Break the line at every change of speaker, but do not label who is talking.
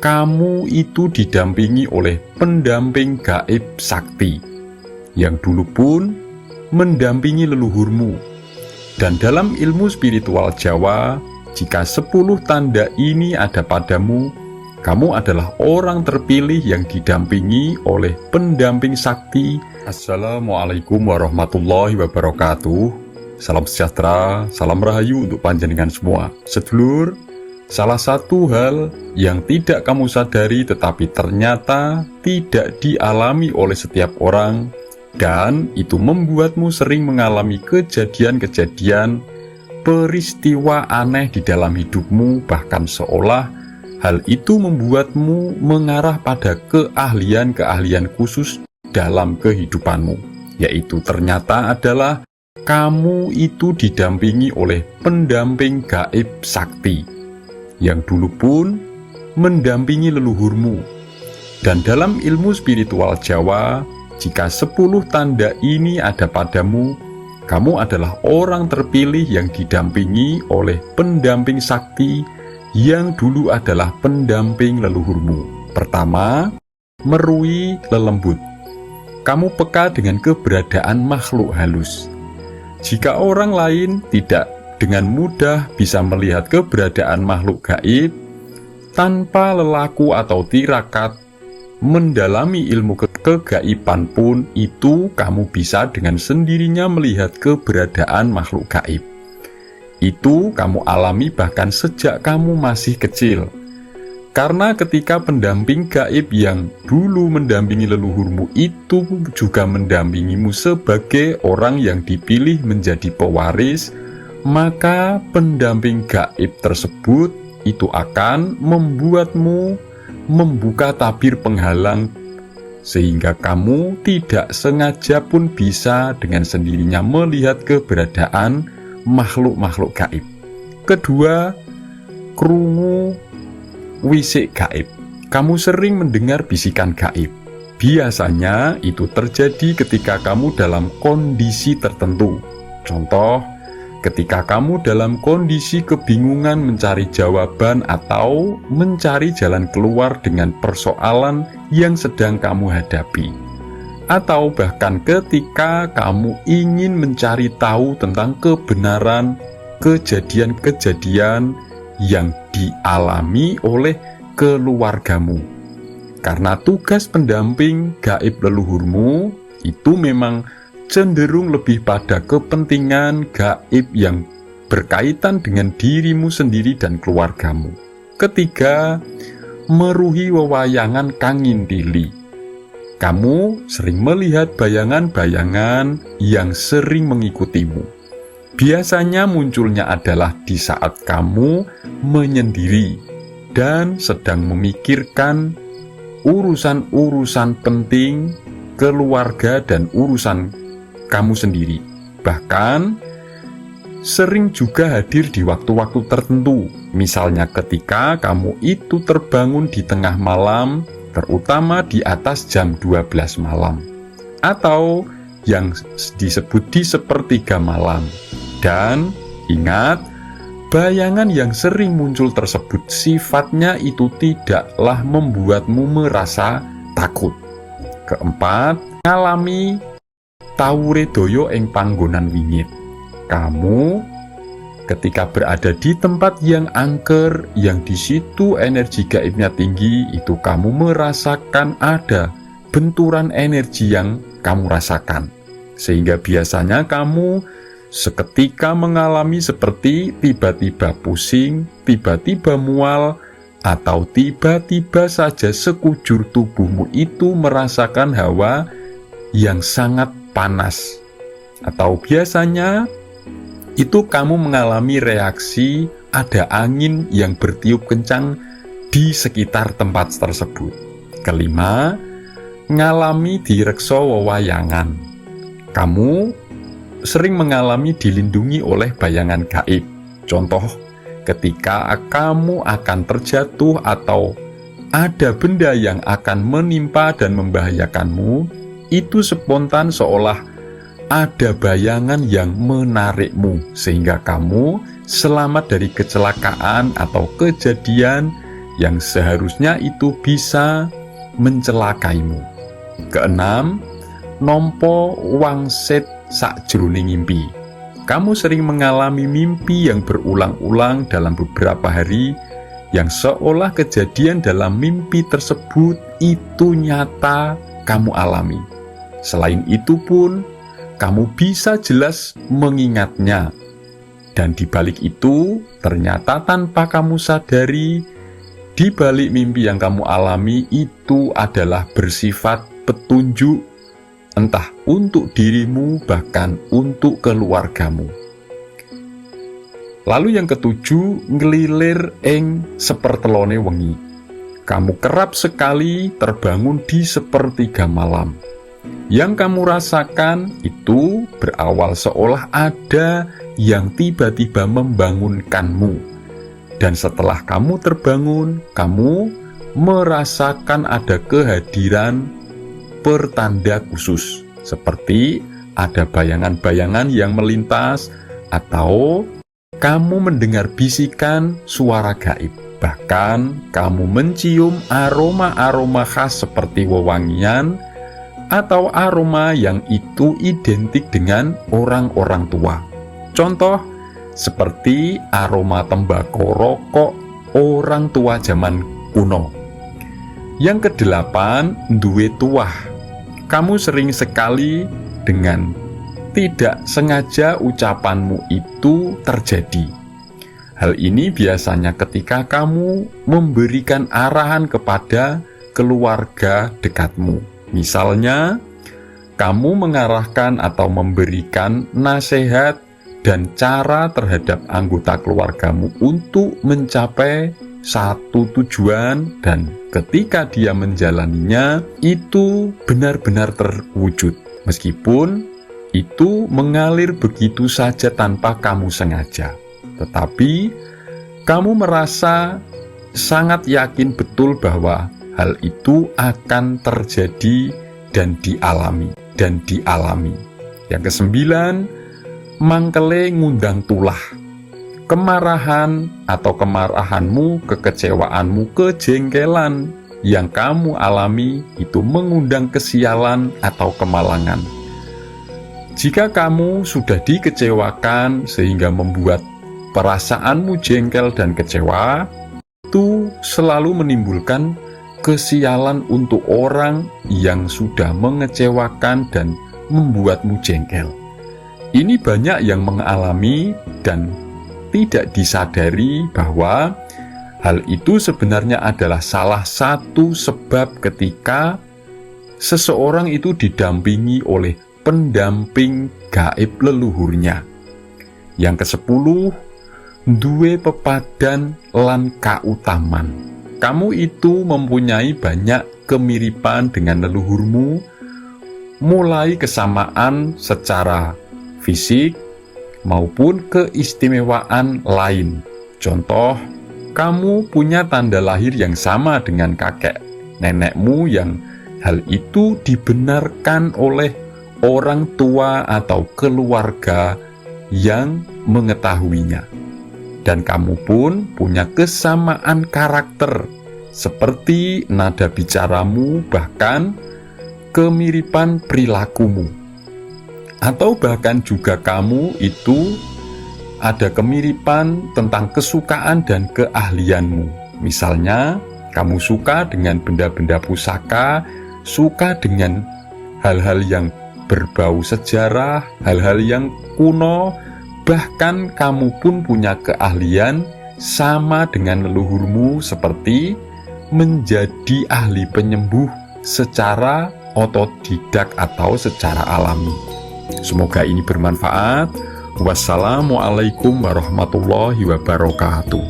kamu itu didampingi oleh pendamping gaib sakti yang dulu pun mendampingi leluhurmu. Dan dalam ilmu spiritual Jawa, jika 10 tanda ini ada padamu, kamu adalah orang terpilih yang didampingi oleh pendamping sakti. Assalamualaikum warahmatullahi wabarakatuh. Salam sejahtera, salam rahayu untuk panjenengan semua. Sedulur, salah satu hal yang tidak kamu sadari tetapi ternyata tidak dialami oleh setiap orang, dan itu membuatmu sering mengalami kejadian-kejadian, peristiwa aneh di dalam hidupmu, bahkan seolah hal itu membuatmu mengarah pada keahlian-keahlian khusus dalam kehidupanmu, yaitu ternyata adalah kamu itu didampingi oleh pendamping gaib sakti yang dulu pun mendampingi leluhurmu. Dan dalam ilmu spiritual Jawa, jika 10 tanda ini ada padamu, kamu adalah orang terpilih yang didampingi oleh pendamping sakti yang dulu adalah pendamping leluhurmu. Pertama, merui lelembut. Kamu peka dengan keberadaan makhluk halus. Jika orang lain tidak dengan mudah bisa melihat keberadaan makhluk gaib, tanpa lelaku atau tirakat mendalami ilmu kegaiban pun, itu kamu bisa dengan sendirinya melihat keberadaan makhluk gaib. Itu kamu alami bahkan sejak kamu masih kecil. Karena ketika pendamping gaib yang dulu mendampingi leluhurmu itu juga mendampingimu sebagai orang yang dipilih menjadi pewaris, maka pendamping gaib tersebut itu akan membuatmu membuka tabir penghalang, sehingga kamu tidak sengaja pun bisa dengan sendirinya melihat keberadaan makhluk-makhluk gaib. Kedua, krungu wisik gaib. Kamu sering mendengar bisikan gaib. Biasanya itu terjadi ketika kamu dalam kondisi tertentu. Contoh, ketika kamu dalam kondisi kebingungan mencari jawaban atau mencari jalan keluar dengan persoalan yang sedang kamu hadapi. Atau bahkan ketika kamu ingin mencari tahu tentang kebenaran kejadian-kejadian yang dialami oleh keluargamu. Karena tugas pendamping gaib leluhurmu itu memang cenderung lebih pada kepentingan gaib yang berkaitan dengan dirimu sendiri dan keluargamu. Ketiga, meruhi wewayangan kangintili. Kamu sering melihat bayangan-bayangan yang sering mengikutimu. Biasanya munculnya adalah di saat kamu menyendiri dan sedang memikirkan urusan-urusan penting keluarga dan urusan kamu sendiri. Bahkan sering juga hadir di waktu-waktu tertentu, misalnya ketika kamu itu terbangun di tengah malam, terutama di atas jam 12 malam, atau yang disebut di sepertiga malam. Dan ingat, bayangan yang sering muncul tersebut sifatnya itu tidaklah membuatmu merasa takut. Keempat, ngalami tawure doyo ing panggonan wingit. Kamu ketika berada di tempat yang angker, yang di situ energi gaibnya tinggi, itu kamu merasakan ada benturan energi yang kamu rasakan. Sehingga biasanya kamu seketika mengalami seperti tiba-tiba pusing, tiba-tiba mual, atau tiba-tiba saja sekujur tubuhmu itu merasakan hawa yang sangat panas. Atau biasanya itu kamu mengalami reaksi ada angin yang bertiup kencang di sekitar tempat tersebut. Kelima, ngalami direksa wewayangan. Kamu sering mengalami dilindungi oleh bayangan gaib. Contoh, ketika kamu akan terjatuh atau ada benda yang akan menimpa dan membahayakanmu, itu spontan seolah ada bayangan yang menarikmu, sehingga kamu selamat dari kecelakaan atau kejadian yang seharusnya itu bisa mencelakaimu. Keenam, nompo wangsit sakjroning ngimpi. Kamu sering mengalami mimpi yang berulang-ulang dalam beberapa hari, yang seolah kejadian dalam mimpi tersebut itu nyata kamu alami. Selain itu pun, kamu bisa jelas mengingatnya. Dan di balik itu, ternyata tanpa kamu sadari, di balik mimpi yang kamu alami itu adalah bersifat petunjuk, entah untuk dirimu, bahkan untuk keluargamu. Lalu yang ketujuh, ngelilir ing sepertelone wengi. Kamu kerap sekali terbangun di sepertiga malam. Yang kamu rasakan itu berawal seolah ada yang tiba-tiba membangunkanmu. Dan setelah kamu terbangun, kamu merasakan ada kehadiran pertanda khusus, seperti ada bayangan-bayangan yang melintas, atau kamu mendengar bisikan suara gaib. Bahkan kamu mencium aroma-aroma khas seperti wewangian atau aroma yang itu identik dengan orang-orang tua. Contoh seperti aroma tembakau rokok orang tua zaman kuno. Yang kedelapan, duwe tuah. Kamu sering sekali dengan tidak sengaja ucapanmu itu terjadi. Hal ini biasanya ketika kamu memberikan arahan kepada keluarga dekatmu. Misalnya, kamu mengarahkan atau memberikan nasihat dan cara terhadap anggota keluargamu untuk mencapai satu tujuan, dan ketika dia menjalaninya itu benar-benar terwujud, meskipun itu mengalir begitu saja tanpa kamu sengaja. Tetapi kamu merasa sangat yakin betul bahwa hal itu akan terjadi dan dialami. Yang kesembilan, mangkele ngundang tulah. Kemarahan atau kemarahanmu, kekecewaanmu, kejengkelan yang kamu alami itu mengundang kesialan atau kemalangan. Jika kamu sudah dikecewakan sehingga membuat perasaanmu jengkel dan kecewa, itu selalu menimbulkan kesialan untuk orang yang sudah mengecewakan dan membuatmu jengkel. Ini banyak yang mengalami dan tidak disadari bahwa hal itu sebenarnya adalah salah satu sebab ketika seseorang itu didampingi oleh pendamping gaib leluhurnya. Yang ke-10, duwe pepadan lan kautaman. Kamu itu mempunyai banyak kemiripan dengan leluhurmu, mulai kesamaan secara fisik maupun keistimewaan lain. Contoh, kamu punya tanda lahir yang sama dengan kakek nenekmu, yang hal itu dibenarkan oleh orang tua atau keluarga yang mengetahuinya. Dan kamu pun punya kesamaan karakter, seperti nada bicaramu, bahkan kemiripan perilakumu. Atau bahkan juga kamu itu ada kemiripan tentang kesukaan dan keahlianmu. Misalnya, kamu suka dengan benda-benda pusaka, suka dengan hal-hal yang berbau sejarah, hal-hal yang kuno, bahkan kamu pun punya keahlian sama dengan leluhurmu, seperti menjadi ahli penyembuh secara otodidak atau secara alami. Semoga ini bermanfaat. Wassalamualaikum warahmatullahi wabarakatuh.